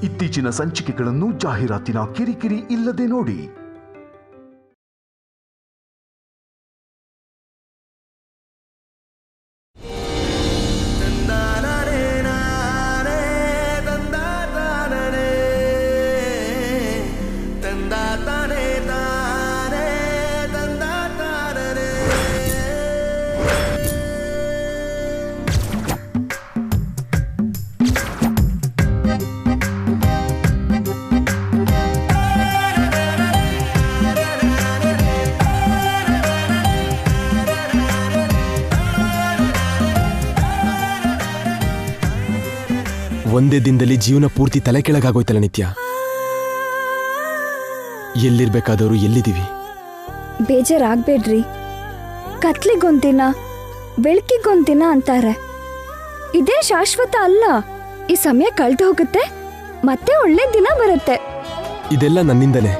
ಇತ್ತೀಚಿನ ಸಂಚಿಕೆಗಳನ್ನು ಜಾಹೀರಾತಿನ ಕಿರಿಕಿರಿ ಇಲ್ಲದೆ ನೋಡಿ. ಒಂದೇ ದಿನದಲ್ಲಿ ಜೀವನ ಪೂರ್ತಿ ತಲೆ ಕೆಳಗಾಗೋಯ್ತಲ್ಲ ನಿತ್ಯ. ಎಲ್ಲಿರ್ಬೇಕಾದವರು ಎಲ್ಲಿದ್ದೀವಿ? ಬೇಜಾರಾಗ್ಬೇಡ್ರಿ. ಕತ್ಲಿಗೊಂದಿನ ಬೆಳಕಿಗೊಂದಿನ ಅಂತಾರೆ. ಇದೇ ಶಾಶ್ವತ ಅಲ್ಲ. ಈ ಸಮಯ ಕಳೆದು ಹೋಗುತ್ತೆ, ಮತ್ತೆ ಒಳ್ಳೆ ದಿನ ಬರುತ್ತೆ. ಇದೆಲ್ಲ ನನ್ನಿಂದನೇ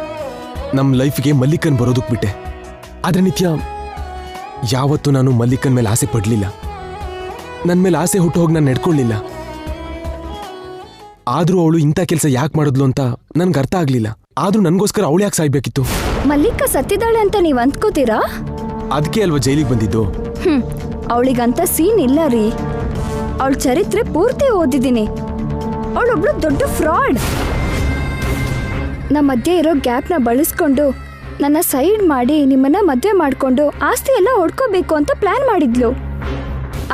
ನಮ್ಮ ಲೈಫ್ಗೆ ಮಲ್ಲಿಕನ್ ಬರೋದಕ್ಕೆ ಬಿಟ್ಟೆ. ಆದ್ರೆ ನಿತ್ಯ, ಯಾವತ್ತೂ ನಾನು ಮಲ್ಲಿಕನ್ ಮೇಲೆ ಆಸೆ ಪಡ್ಲಿಲ್ಲ. ನನ್ನ ಮೇಲೆ ಆಸೆ ಹುಟ್ಟು ಹೋಗಿ ನಾನು ನಡ್ಕೊಳ್ಳಿಲ್ಲ. ಆದ್ರೂ ಅವಳು ಇಂಥ ಕೆಲಸ ಯಾಕೆ ಮಾಡಿದ್ಲು ಅಂತ ನನ್ಗೆ ಅರ್ಥ ಆಗ್ಲಿಲ್ಲ. ಆದ್ರೂ ನನ್ಗೋಸ್ಕರ ಅವಳು ಯಾಕೆ ಸಾಯ್ಬೇಕಿತ್ತು? ಮಲ್ಲಿಕ ಸತ್ತಿದ್ದಾಳೆ ಅಂತ ನೀವ್ ಅಂದ್ಕೋತೀರಾ? ಅದಕ್ಕೆ ಅಲ್ವಾ ಜೈಲಿಗೆ ಬಂದಿದ್ದು. ಅವಳಿಗಂತ ಸೀನ್ ಇಲ್ಲ ರೀ. ಅವಳ ಚರಿತ್ರೆ ಪೂರ್ತಿ ಓದಿದ್ದೀನಿ. ಅವಳೊಬ್ಳು ದೊಡ್ಡ ಫ್ರಾಡ್. ನಮ್ಮ ಮಧ್ಯೆ ಇರೋ ಗ್ಯಾಪ್ನ ಬಳಸ್ಕೊಂಡು ನನ್ನ ಸೈಡ್ ಮಾಡಿ ನಿಮ್ಮನ್ನ ಮದ್ವೆ ಮಾಡ್ಕೊಂಡು ಆಸ್ತಿ ಎಲ್ಲ ಹೊಡ್ಕೋಬೇಕು ಅಂತ ಪ್ಲಾನ್ ಮಾಡಿದ್ಲು.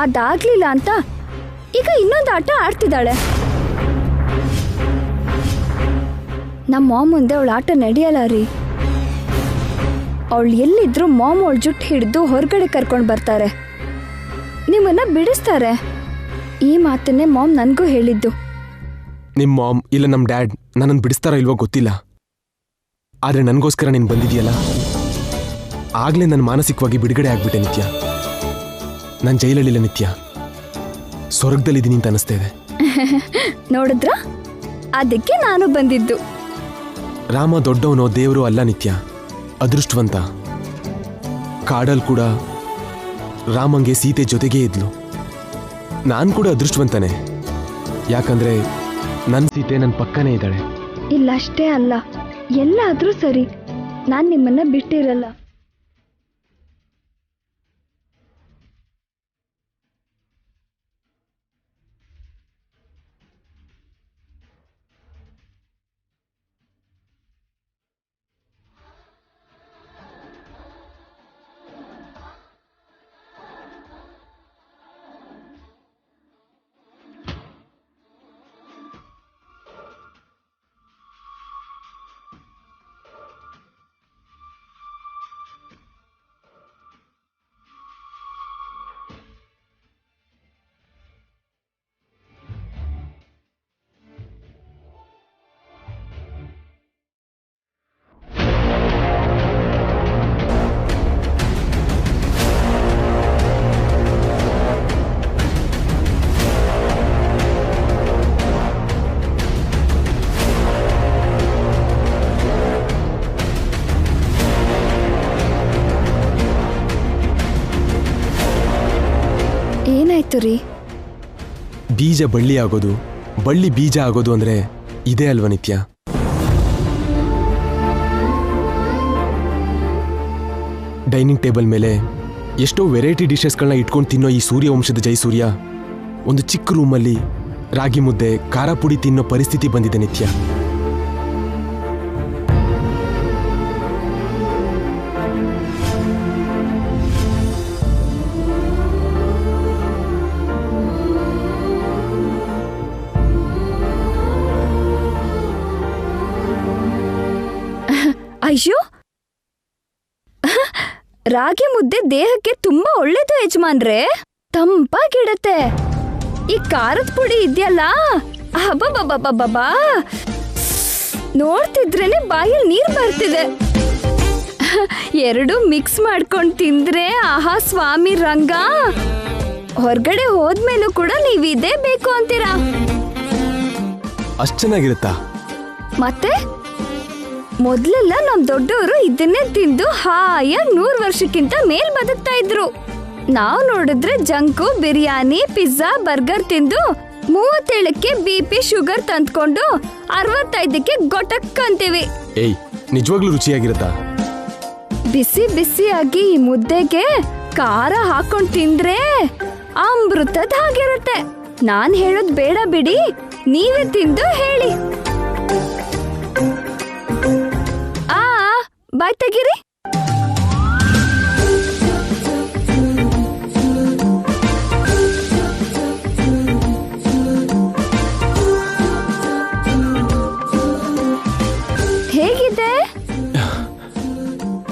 ಅದಾಗ್ಲಿಲ್ಲ ಅಂತ ಈಗ ಇನ್ನೊಂದು ಆಟ ಆಡ್ತಿದ್ದಾಳೆ. ನಮ್ಮ ಮಾಮ್ ಮುಂದೆ ಅವಳ ಆಟ ನಡೆಯಲ್ಲ ರೀ. ಅವಳು ಎಲ್ಲಿದ್ರು ಮಾಮ್ ಅವಳ ಜುಟ್ಟು ಹಿಡಿದು ಹೊರಗಡೆ ಕರ್ಕೊಂಡು ಬರ್ತಾರೆ, ನಿಮ್ಮನ್ನ ಬಿಡಿಸ್ತಾರೆ. ಈ ಮಾತನ್ನೇ ಮಾಮ್ ನನಗೂ ಹೇಳಿದ್ದು. ನಿಮ್ಮ ಮಾಮ್ ಇಲ್ಲ ನಮ್ಮ ಡ್ಯಾಡ್ ನನ್ನನ್ನು ಬಿಡಿಸ್ತಾರೋ ಇಲ್ವೋ ಗೊತ್ತಿಲ್ಲ. ಆದ್ರೆ ನನಗೋಸ್ಕರ ನೀನು ಬಂದಿದೆಯಲ್ಲ, ಆಗ್ಲೇ ನಾನು ಮಾನಸಿಕವಾಗಿ ಬಿಡುಗಡೆ ಆಗ್ಬಿಟ್ಟೆ ನಿತ್ಯ. ನಾನು ಜೈಲಲ್ಲಿಲ್ಲ ನಿತ್ಯ, ಸ್ವರ್ಗದಲ್ಲಿದ್ದೀನಿ ಅಂತ ಅನಿಸ್ತಾ ಇದೆ. ನೋಡಿದ್ರ, ಅದಕ್ಕೆ ನಾನು ಬಂದಿದ್ದು. ರಾಮ ದೊಡ್ಡವನೋ ದೇವರು ಅಲ್ಲ ನಿತ್ಯ, ಅದೃಷ್ಟವಂತ. ಕಾಡಲ್ ಕೂಡ ರಾಮಂಗೆ ಸೀತೆ ಜೊತೆಗೇ ಇದ್ಲು. ನಾನು ಕೂಡ ಅದೃಷ್ಟವಂತನೇ, ಯಾಕಂದ್ರೆ ನನ್ನ ಸೀತೆ ನನ್ನ ಪಕ್ಕನೇ ಇದ್ದಾಳೆ. ಇಲ್ಲಷ್ಟೇ ಅಲ್ಲ, ಎಲ್ಲಾದ್ರೂ ಸರಿ, ನಾನು ನಿಮ್ಮನ್ನ ಬಿಟ್ಟಿರಲ್ಲ. ಏನಾಯ್ತು ರೀ? ಬೀಜ ಬಳ್ಳಿ ಆಗೋದು, ಬಳ್ಳಿ ಬೀಜ ಆಗೋದು ಅಂದ್ರೆ ಇದೇ ಅಲ್ವಾ ನಿತ್ಯ? ಡೈನಿಂಗ್ ಟೇಬಲ್ ಮೇಲೆ ಎಷ್ಟೋ ವೆರೈಟಿ ಡಿಶಸ್ಗಳನ್ನ ಇಟ್ಕೊಂಡು ತಿನ್ನೋ ಈ ಸೂರ್ಯವಂಶದ ಜಯಸೂರ್ಯ ಒಂದು ಚಿಕ್ಕ ರೂಮಲ್ಲಿ ರಾಗಿ ಮುದ್ದೆ ಖಾರ ಪುಡಿ ತಿನ್ನೋ ಪರಿಸ್ಥಿತಿ ಬಂದಿದೆ ನಿತ್ಯ. ಅಯ್ಯೋ, ರಾಗಿ ಮುದ್ದೆ ದೇಹಕ್ಕೆ ತುಂಬಾ ಒಳ್ಳೇದು ಯಜಮಾನ್ರೆ, ತಂಪಾಗಿಡತ್ತೆ. ಈ ಖಾರದ ಪುಡಿ ಇದೆಯಲ್ಲ, ಅಬ್ಬಬ್ಬಬ್ಬಬ್ಬಬ್ಬಾ, ನೋಡ್ತಿದ್ರೇನೆ ಬಾಯಲ್ಲಿ ನೀರ್ ಬರ್ತಿದೆ. ಎರಡು ಮಿಕ್ಸ್ ಮಾಡ್ಕೊಂಡು ತಿಂದ್ರೆ ಆಹಾ ಸ್ವಾಮಿ ರಂಗ. ಹೊರಗಡೆ ಹೋದ್ಮೇಲೂ ಕೂಡ ನೀವ್ ಇದೇ ಬೇಕು ಅಂತೀರಾ? ಅಷ್ಟ್ ಚೆನ್ನಾಗಿರುತ್ತಾ? ಮತ್ತೆ ಮೊದ್ಲೆಲ್ಲ ನಮ್ ದೊಡ್ಡವರು ಇದನ್ನೇ ತಿಂದು ಹಾಯಾಗಿ 100 ವರ್ಷಕ್ಕಿಂತ ಮೇಲ್ ಬದುಕ್ತಾ ಇದ್ರು. ನಾವ್ ನೋಡಿದ್ರೆ ಜಂಕು, ಬಿರಿಯಾನಿ, ಪಿಜ್ಜಾ, ಬರ್ಗರ್ ತಿಂದು 37ಕ್ಕೆ BP ಶುಗರ್ ತಂದ್ಕೊಂಡು 65ಕ್ಕೆ ಗೊಟಕ್ ಅಂತೀವಿ. ಏಯ್, ನಿಜವಾಗ್ಲೂ ರುಚಿಯಾಗಿರುತ್ತಾ? ಬಿಸಿ ಬಿಸಿಯಾಗಿ ಈ ಮುದ್ದೆಗೆ ಖಾರ ಹಾಕೊಂಡ್ ತಿಂದ್ರೆ ಅಮೃತದ ಹಾಗಿರುತ್ತೆ. ನಾನ್ ಹೇಳೋದ್ ಬೇಡ ಬಿಡಿ, ನೀವೇ ತಿಂದು ಹೇಳಿ. ಬಾಯ್ ತೆಗೀರಿ. ಹೇಗಿದೆ?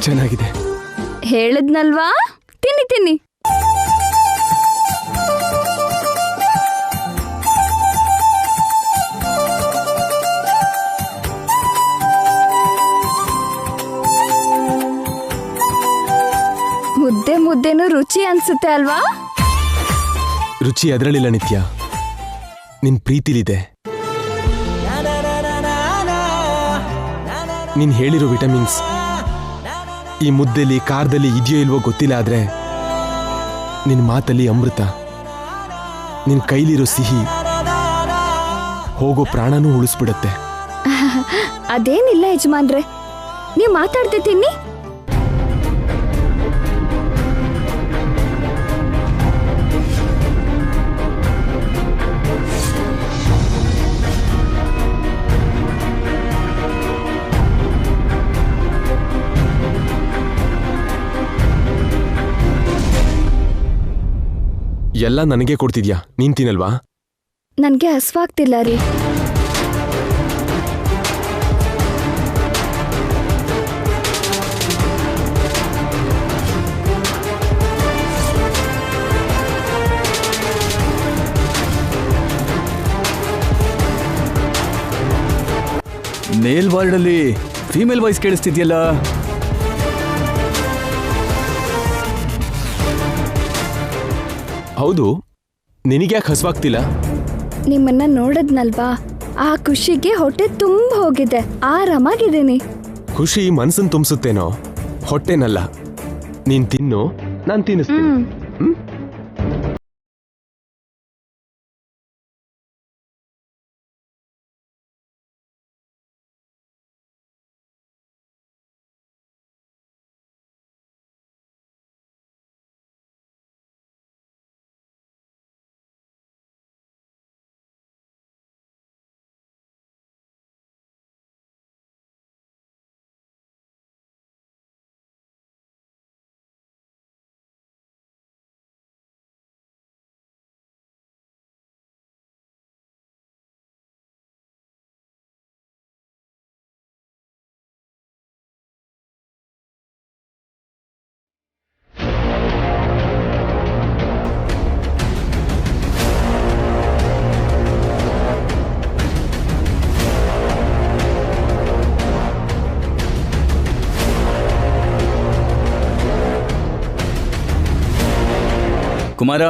ಚೆನ್ನಾಗಿದೆ. ಹೇಳಿದ್ನಲ್ವಾ, ತಿನ್ನಿ ತಿನ್ನಿ. ಮುದ್ದೆನೂ ರುಚಿ ಅನ್ಸುತ್ತೆ ಅಲ್ವಾ? ರುಚಿ ಅದರಲ್ಲಿಲ್ಲ ನಿತ್ಯ, ನಿನ್ ಪ್ರೀತಿಲಿದೆ. ನೀನ್ ಹೇಳಿರೋ ವಿಟಮಿನ್ಸ್ ಈ ಮುದ್ದೆಲಿ ಖಾರದಲ್ಲಿ ಇದೆಯೋ ಇಲ್ವೋ ಗೊತ್ತಿಲ್ಲ, ಆದ್ರೆ ನಿನ್ ಮಾತಲ್ಲಿ ಅಮೃತ, ನಿನ್ ಕೈಲಿರೋ ಸಿಹಿ ಹೋಗೋ ಪ್ರಾಣನೂ ಉಳಿಸ್ಬಿಡತ್ತೆ. ಅದೇನಿಲ್ಲ ಯಜಮಾನ್ರೆ, ನೀವ್ ಮಾತಾಡ್ದೆ ತಿನ್ನಿ. ಎಲ್ಲ ನನಗೆ ಕೊಡ್ತಿದ್ಯಾ, ನೀನ್ ತಿನ್ನಲ್ವಾ? ನನ್ಗೆ ಹಸ್ವಾಗ್ತಿಲ್ಲ ರೀ. ಮೇಲ್ ವಾರ್ಡಲ್ಲಿ ಫೀಮೇಲ್ ವಾಯ್ಸ್ ಕೇಳಿಸ್ತಿದ್ಯಲ್ಲ? ಹೌದು, ನಿನಗ್ಯಾಕೆ ಹಸ್ವಾಗ್ತಿಲ್ಲ? ನಿಮ್ಮನ್ನ ನೋಡದ್ನಲ್ವಾ, ಆ ಖುಷಿಗೆ ಹೊಟ್ಟೆ ತುಂಬ ಹೋಗಿದೆ, ಆರಾಮಾಗಿದ್ದೀನಿ. ಖುಷಿ ಮನ್ಸನ್ ತುಂಬಿಸುತ್ತೇನೋ, ಹೊಟ್ಟೆನಲ್ಲ. ನೀನ್ ತಿನ್ನು, ನಾನ್ ತಿನ್ನಿಸ್ತೀನಿ. ಹ್ಮ್? ಕುಮಾರ,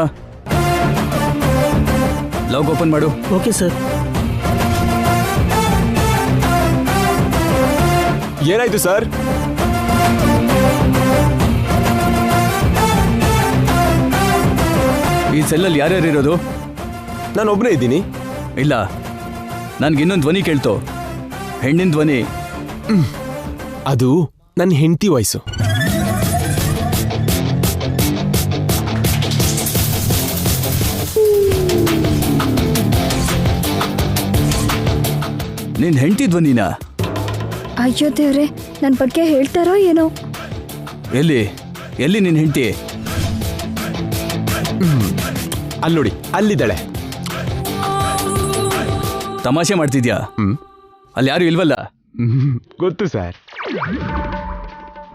ಲಾಗ್ ಓಪನ್ ಮಾಡು. Okay sir. ಏನಾಯ್ತು ಸರ್? ಈ ಸೆಲ್ಲಲ್ಲಿ ಯಾರ್ಯಾರು ಇರೋದು? ನಾನು ಒಬ್ಬನೇ ಇದ್ದೀನಿ. ಇಲ್ಲ, ನನ್ಗೆ ಇನ್ನೊಂದು ಧ್ವನಿ ಕೇಳ್ತು, ಹೆಣ್ಣಿನ ಧ್ವನಿ. ಅದು ನನ್ನ ಹೆಂಡತಿ ವಾಯ್ಸು. ನಿನ್ ಹೆಂಡತಿ ಧ್ವನಿನಾ? ಅಯ್ಯೋ ದೇವ್ರೆ, ನನ್ ಬಗ್ಗೆ ಹೇಳ್ತಾರೋ ಏನೋ. ಎಲ್ಲಿ ಎಲ್ಲಿ ನಿನ್ ಹೆಂಡತಿ? ಅಲ್ಲಿ ನೋಡಿ, ಅಲ್ಲಿದ್ದಾಳೆ. ತಮಾಷೆ ಮಾಡ್ತಿದ್ಯಾ? ಅಲ್ಲಿ ಯಾರು ಇಲ್ವಲ್ಲ? ಗೊತ್ತು ಸರ್.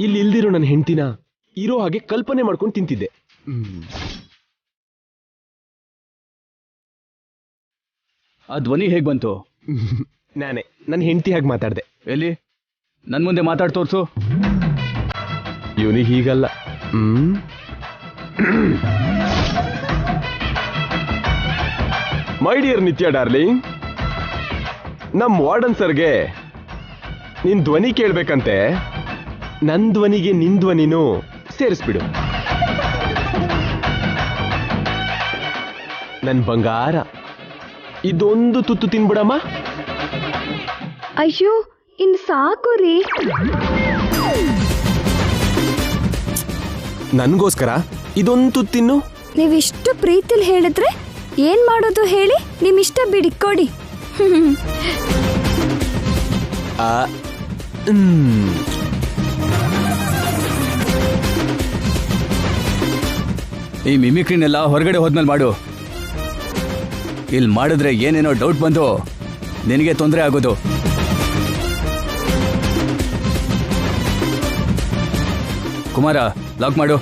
ಇಲ್ಲಿ ಇಲ್ದಿರೋ ನನ್ನ ಹೆಂಡತಿನ ಇರೋ ಹಾಗೆ ಕಲ್ಪನೆ ಮಾಡ್ಕೊಂಡು ತಿಂತಿದ್ದೆ. ಆ ಧ್ವನಿ ಹೇಗ್ ಬಂತು? ನಾನೇ ನನ್ನ ಹೆಂಡತಿ ಹಾಗೆ ಮಾತಾಡ್ದೆ. ಎಲ್ಲಿ? ನನ್ ಮುಂದೆ ಮಾತಾಡ್ ತೋರ್ಸು. ಇವನಿಗೆ ಹೀಗಲ್ಲ. ಮೈ ಡಿಯರ್ ನಿತ್ಯ ಡಾರ್ಲಿಂಗ್, ನಮ್ ವಾರ್ಡನ್ ಸರ್ಗೆ ನಿನ್ ಧ್ವನಿ ಕೇಳ್ಬೇಕಂತೆ. ನನ್ ಧ್ವನಿಗೆ ನಿನ್ ಧ್ವನಿನೂ ಸೇರಿಸ್ಬಿಡು. ನನ್ ಬಂಗಾರ, ಇದೊಂದು ತುತ್ತು ತಿನ್ಬಿಡಮ್ಮ. ಅಯ್ಯೋ ಇನ್ ಸಾಕು ರೀ. ನನ್ಗೋಸ್ಕರ ಇದೊಂದು ತುತ್ತು ತಿನ್ನು. ನೀವಿಷ್ಟು ಪ್ರೀತಿಲಿ ಹೇಳಿದ್ರೆ ಏನ್ ಮಾಡೋದು ಹೇಳಿ? ನಿಮ್ ಇಷ್ಟ ಬಿಡಿ, ಕೊಡಿ. ಈ ಮಿಮಿಕ್ರಿನೆಲ್ಲ ಹೊರಗಡೆ ಹೋದ್ಮೇಲೆ ಮಾಡು. ಇಲ್ಲಿ ಮಾಡಿದ್ರೆ ಏನೇನೋ ಡೌಟ್ ಬಂದು ನಿನಗೆ ತೊಂದರೆ ಆಗೋದು. ಕುಮಾರ, ಲಾಕ್ ಮಾಡು.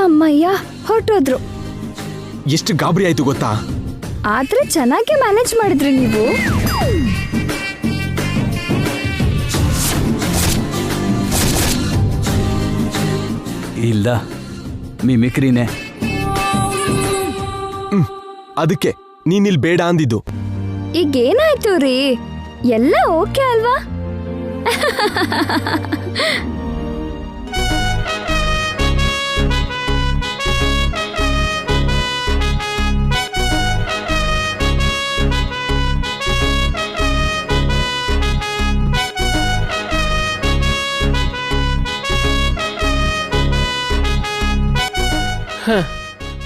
ಅಮ್ಮಯ್ಯ, ಹೊರಟೋದ್ರು. ಎಷ್ಟು ಗಾಬರಿ ಆಯ್ತು ಗೊತ್ತಾ? ಆದ್ರೆ ಚೆನ್ನಾಗಿ ಮ್ಯಾನೇಜ್ ಮಾಡಿದ್ರಿ ನೀವು. ಇಲ್ಲ, ಮಿಮಿಕ್ರಿನೇ. ಅದಕ್ಕೆ ನೀನಿಲ್ ಬೇಡ ಅಂದಿದ್ದು. ಈಗೇನಾಯ್ತು ರೀ? ಎಲ್ಲ ಓಕೆ ಅಲ್ವಾ?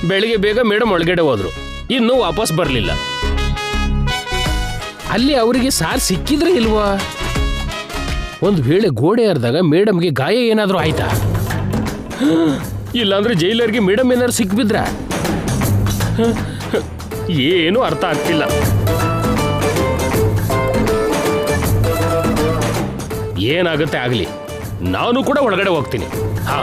ಬೆಳಿಗ್ಗೆ ಬೇಗ ಮೇಡಮ್ ಒಳಗಡೆ ಹೋದ್ರು, ಇನ್ನೂ ವಾಪಸ್ ಬರಲಿಲ್ಲ. ಅಲ್ಲಿ ಅವರಿಗೆ ಸಾರ್ ಸಿಕ್ಕಿದ್ರೆ ಇಲ್ವಾ? ಒಂದು ವೇಳೆ ಗೋಡೆ ಹರಿದಾಗ ಮೇಡಮ್ಗೆ ಗಾಯ ಏನಾದರೂ ಆಯ್ತಾ? ಇಲ್ಲಾಂದ್ರೆ ಜೈಲರ್ಗೆ ಮೇಡಮ್ ಏನಾದ್ರು ಸಿಕ್ಬಿದ್ರ? ಏನು ಅರ್ಥ ಆಗ್ತಿಲ್ಲ. ಏನಾಗುತ್ತೆ ಆಗಲಿ, ನಾನು ಕೂಡ ಒಳಗಡೆ ಹೋಗ್ತೀನಿ. ಹಾ,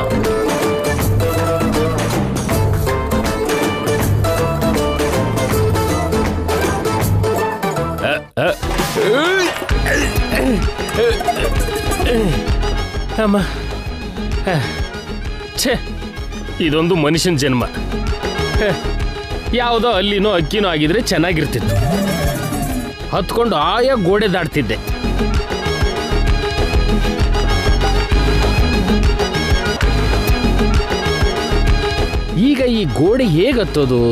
ಅಮ್ಮ, ಛೇ, ಇದೊಂದು ಮನುಷ್ಯನ ಜನ್ಮ. ಯಾವುದೋ ಅಲ್ಲಿನೋ ಅಕ್ಕಿನೋ ಆಗಿದ್ರೆ ಚೆನ್ನಾಗಿರ್ತಿತ್ತು. ಹತ್ಕೊಂಡು ಆಯಾ ಗೋಡೆ ದಾಟ್ತಿದ್ದೆ. ಈಗ ಈ ಗೋಡೆ ಹೇಗೆ ಹತ್ತೋದು?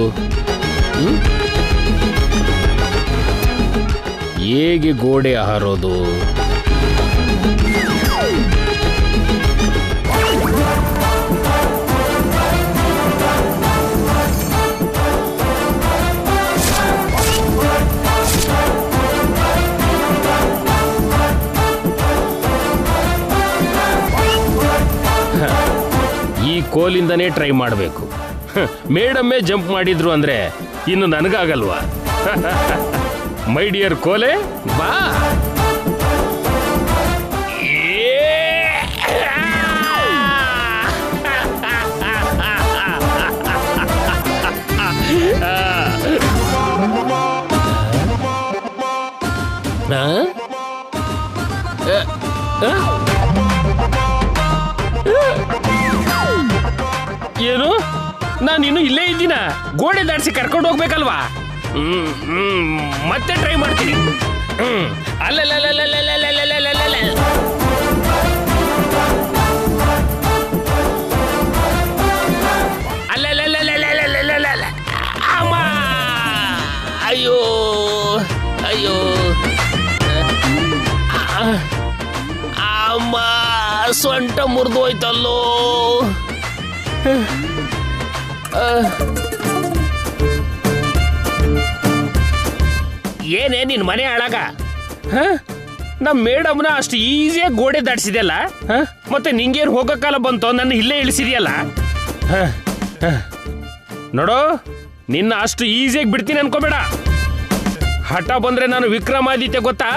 ಹೇಗೆ ಗೋಡೆ ಹಾರೋದು? ಈ ಕೋಲಿಂದನೇ ಟ್ರೈ ಮಾಡಬೇಕು. ಮೇಡಮ್ಮೇ ಜಂಪ್ ಮಾಡಿದ್ರು ಅಂದ್ರೆ ಇನ್ನು ನನಗಾಗಲ್ವಾ? ಮೈ ಡಿಯರ್ ಕೋಲೆ, ಬಾ. ಏನು, ನಾನು ಇನ್ನು ಇಲ್ಲೇ ಇದ್ದೀನ? ಗೋಡೆ ದಾಟಿಸಿ ಕರ್ಕೊಂಡು ಹೋಗ್ಬೇಕಲ್ವಾ? ಮತ್ತೆ ಟ್ರೈ ಮಾಡ್ತೀನಿ. ಅಮ್ಮ, ಅಯ್ಯೋ ಅಯ್ಯೋ, ಅಮ್ಮ, ಸೊಂಟ ಮುರಿದು ಹೋಯ್ತಲ್ಲೋ. ಏನೇ ನಿನ್ ಮನೆ ಹಾಳಾಗ? ನಮ್ಮ ಮೇಡಮ್ನ ಅಷ್ಟು ಈಸಿಯಾಗಿ ಗೋಡೆ ದಾಟಿಸಿದೆಯಲ್ಲ, ಮತ್ತೆ ನಿಂಗೇನು ಹೋಗೋಕಾಲ ಬಂತೋ ನನ್ನ ಇಲ್ಲೇ ಇಳಿಸಿದೆಯಲ್ಲ. ನೋಡೋ, ನಿನ್ನ ಅಷ್ಟು ಈಸಿಯಾಗಿ ಬಿಡ್ತೀನಿ ಅನ್ಕೋಬೇಡ. ಹಠ ಬಂದ್ರೆ ನಾನು ವಿಕ್ರಮಾದಿತ್ಯ, ಗೊತ್ತಾ?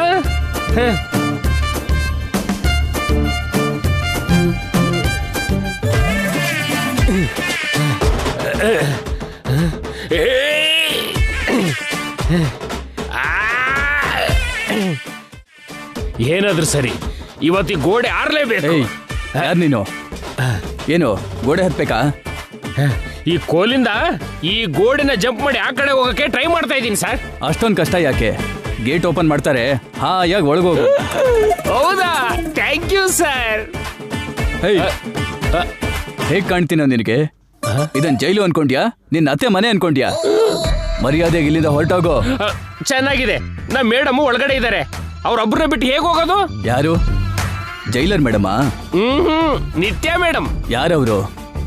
ಏನಾದ್ರೂ ಸರಿ, ಇವತ್ತಿ ಗೋಡೆ ಆರ್ಲೇಬೇಕು. ಯಾರು ನೀನು? ಏನು ಗೋಡೆ ಹತ್ಬೇಕಾ? ಈ ಕೋಲಿಂದ ಈ ಗೋಡೆನ ಜಂಪ್ ಮಾಡಿ ಆ ಕಡೆ ಹೋಗಕ್ಕೆ ಟ್ರೈ ಮಾಡ್ತಾ ಇದ್ದೀನಿ ಸರ್. ಅಷ್ಟೊಂದು ಕಷ್ಟ ಯಾಕೆ? ಗೇಟ್ ಓಪನ್ ಮಾಡ್ತಾರೆ, ಹಾಯಾಗಿ ಒಳಗೋಗು. ಹೌದಾ? Thank you sir. ಹೇಗ್ ಕಾಣ್ತೀನೋ ನಿನಗೆ? ಇದನ್ ಜೈಲು ಅನ್ಕೊಂಡ್ಯಾ? ನಿನ್ನ ಅತ್ತೆ ಮನೆ ಅನ್ಕೊಂಡ್ಯಾ? ಮರ್ಯಾದೆಗೆ ಇಲ್ಲಿಂದ ಹೊರಟೋಗೋ. ಚೆನ್ನಾಗಿದೆ. ನಮ್ಮ ಮೇಡಮ್ ಒಳಗಡೆ ಇದ್ದಾರೆ, ಅವ್ರೊಬ್ಬರನ್ನ ಬಿಟ್ಟು ಹೇಗೆ ಹೋಗೋದು? ಯಾರು? Jailer madam? ನಿತ್ಯ ಮೇಡಮ್. ಯಾರವರು?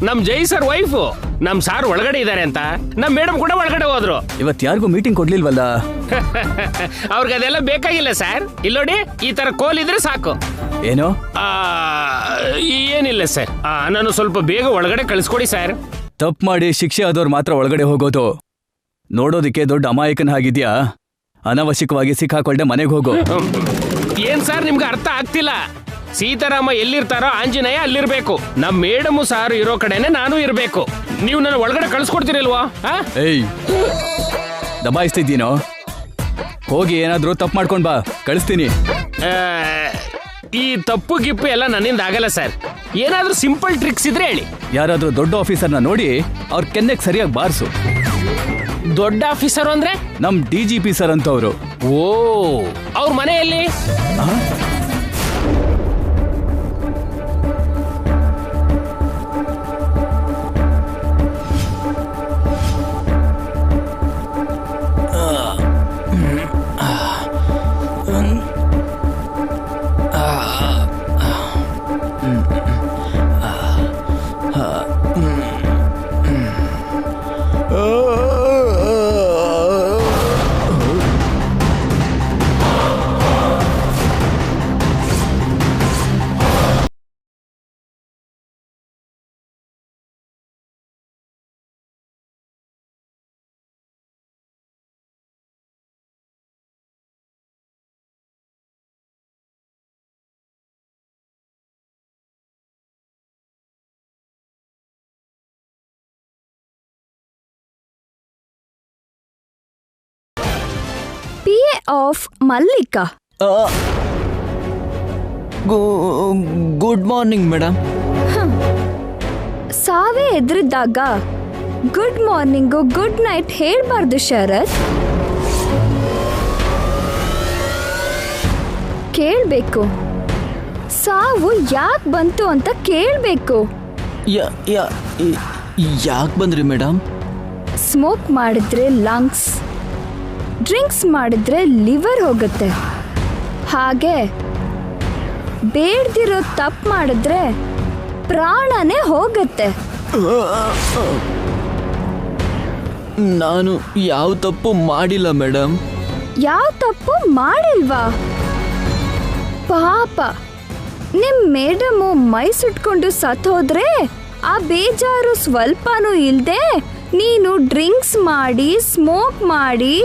ನಮ್ ಜೈ ಸರ್ ವೈಫು. ನಮ್ ಸಾರ್ ಒಳಗಡೆ ಇದ್ದಾರೆ ಅಂತ ನಮ್ ಮೇಡಮ್ ಕೂಡ ಒಳಗಡೆ ಹೋದ್ರು. ಇವತ್ ಯಾರಿಗೂ ಮೀಟಿಂಗ್ ಕೊಡ್ಲಿಲ್ವಲ್ಲ? ಅವ್ರಿಗೆ ಅದೆಲ್ಲ ಬೇಕಾಗಿಲ್ಲ ಸರ್. ಇಲ್ಲೋಡಿ, ಈ ತರ ಕೋಲ್ ಇದ್ರೆ ಸಾಕು. ಏನೋ? ಏನಿಲ್ಲ ಸರ್. ನಾನು ಸ್ವಲ್ಪ ಬೇಗ ಒಳಗಡೆ ಕಳಿಸ್ಕೊಡಿ ಸರ್. ತಪ್ಪು ಮಾಡಿ ಶಿಕ್ಷೆ ಆದವ್ರು ಮಾತ್ರ ಒಳಗಡೆ ಹೋಗೋದು. ನೋಡೋದಿಕ್ಕೆ ದೊಡ್ಡ ಅಮಾಯಕನ ಹಾಗಿದ್ಯಾ? ಅನಾವಶ್ಯಕವಾಗಿ ಸಿಕ್ಕಾಕೊಳ್ದೆ ಮನೆಗೆ ಹೋಗು. ಏನ್ ಸರ್ ನಿಮ್ಗೆ ಅರ್ಥ ಆಗ್ತಿಲ್ಲ? ಸೀತಾರಾಮ ಎಲ್ಲಿರ್ತಾರೋ ಆಂಜನೇಯ ಅಲ್ಲಿರ್ಬೇಕು. ನಮ್ ಮೇಡಮ್ ಸಾರು ಇರೋ ಕಡೆನೆ ನಾನು ಇರ್ಬೇಕು. ನೀವು ನನ್ನ ಒಳಗಡೆ ಕಳಿಸ್ಕೊಡ್ತೀರಲ್ವಾ? ಏಯ್, ದಬಾಯಿಸ್ತಿದ್ದೀನೋ? ಹೋಗಿ ಏನಾದ್ರೂ ತಪ್ಪು ಮಾಡ್ಕೊಂಡ್ ಬಾ, ಕಳಿಸ್ತೀನಿ. ಈ ತಪ್ಪು ಗಿಪ್ಪು ಎಲ್ಲ ನನ್ನಿಂದ ಆಗಲ್ಲ ಸರ್. ಏನಾದ್ರೂ ಸಿಂಪಲ್ ಟ್ರಿಕ್ಸ್ ಇದ್ರೆ ಹೇಳಿ. ಯಾರಾದ್ರೂ ದೊಡ್ಡ ಆಫೀಸರ್ನ ನೋಡಿ ಅವ್ರ ಕೆನ್ನೆಗೆ ಸರಿಯಾಗಿ ಬಾರಿಸು. ದೊಡ್ಡ ಆಫೀಸರ್ ಅಂದ್ರೆ? ನಮ್ DGP ಸರ್ ಅಂತವ್ರು. ಓ, ಅವ್ರ ಮನೆಯಲ್ಲಿ? PA of Mallika. Good morning madam. ಸಾವೇ ಎದುರಿದ್ದಾಗ ಗುಡ್ ಮಾರ್ನಿಂಗು ಗುಡ್ ನೈಟ್ ಹೇಳ್ಬಾರ್ದು ಶರತ್. ಕೇಳ್ಬೇಕು. ಸಾವು ಯಾಕೆ ಬಂತು ಅಂತ ಕೇಳ್ಬೇಕು. ಯಾಕೆ ಬಂದ್ರಿ ಮೇಡಮ್? ಸ್ಮೋಕ್ ಮಾಡಿದ್ರೆ ಲಂಗ್ಸ್, ಡ್ರಿಂಕ್ಸ್ ಮಾಡಿದ್ರೆ ಲಿವರ್ ಹೋಗುತ್ತೆ. ಹಾಗೆ ಬೇಡ್ದಿರೋ ತಪ್ಪು ಮಾಡಿದ್ರೆ ಪ್ರಾಣನೇ ಹೋಗುತ್ತೆ. ನಾನು ಯಾವ ತಪ್ಪು ಮಾಡಿಲ್ಲ ಮೇಡಮ್. ಯಾವ ತಪ್ಪು ಮಾಡಿಲ್ವಾ? ಪಾಪ ನಿಮ್ ಮೇಡಮು ಮೈ ಸುಟ್ಕೊಂಡು ಸತ್ತೋದ್ರೆ ಆ ಬೇಜಾರು ಸ್ವಲ್ಪನೂ ಇಲ್ದೆ ನೀನು ಡ್ರಿಂಕ್ಸ್ ಮಾಡಿ ಸ್ಮೋಕ್ ಮಾಡಿ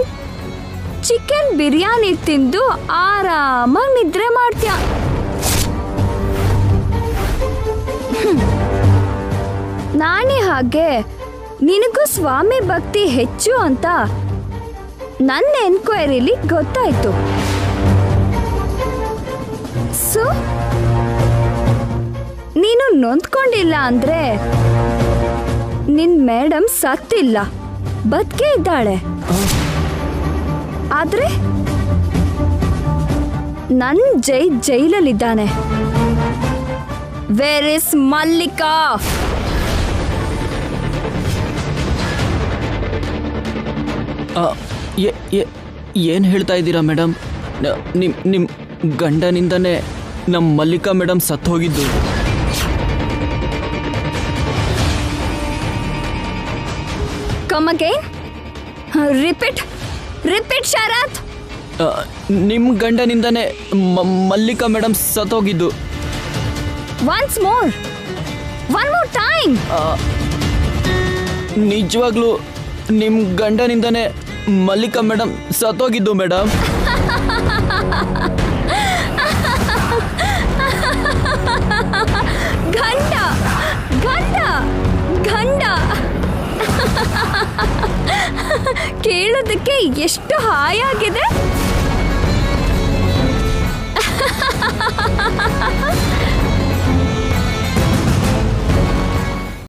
ಚಿಕನ್ ಬಿರಿಯಾನಿ ತಿಂದು ಆರಾಮಾಗಿ ನಿದ್ರೆ ಮಾಡ್ತೀಯ. ನಾನೇ ಹಾಗೆ ನಿನಗೂ ಸ್ವಾಮಿ ಭಕ್ತಿ ಹೆಚ್ಚು ಅಂತ ನನ್ನ ಎನ್ಕ್ವೈರಿಲಿ ಗೊತ್ತಾಯ್ತು. ಸೊ ನೀನು ನೊಂದ್ಕೊಂಡಿಲ್ಲ ಅಂದ್ರೆ ನಿನ್ ಮೇಡಮ್ ಸತ್ತಿಲ್ಲ, ಬದುಕೇ ಇದ್ದಾಳೆ. ಆದ್ರೆ ನನ್ ಜೈಲಲ್ಲಿದ್ದಾನೆ. Where is Mallika? ಏನು ಹೇಳ್ತಾ ಇದ್ದೀರಾ ಮೇಡಮ್? ನಿಮ್ಮ ಗಂಡನಿಂದನೇ ನಮ್ಮ ಮಲ್ಲಿಕಾ ಮೇಡಮ್ ಸತ್ತು ಹೋಗಿದ್ದು. Come again. ರಿಪೀಟ್ ಶರತ್. ನಿಮ್ಮ ಗಂಡನಿಂದನೇ ಮಲ್ಲಿಕಾ ಮೇಡಮ್ ಸತ್ತೋಗಿದ್ದು. Once more, one more time. ನಿಜವಾಗ್ಲೂ ನಿಮ್ಮ ಗಂಡನಿಂದನೇ ಮಲ್ಲಿಕಾ ಮೇಡಮ್ ಸತ್ತೋಗಿದ್ದು ಮೇಡಮ್. ಗಂಡ ಗಂಡ ಗಂಡ ಕೇಳೋದಕ್ಕೆ ಎಷ್ಟು ಹಾಯಾಗಿದೆ.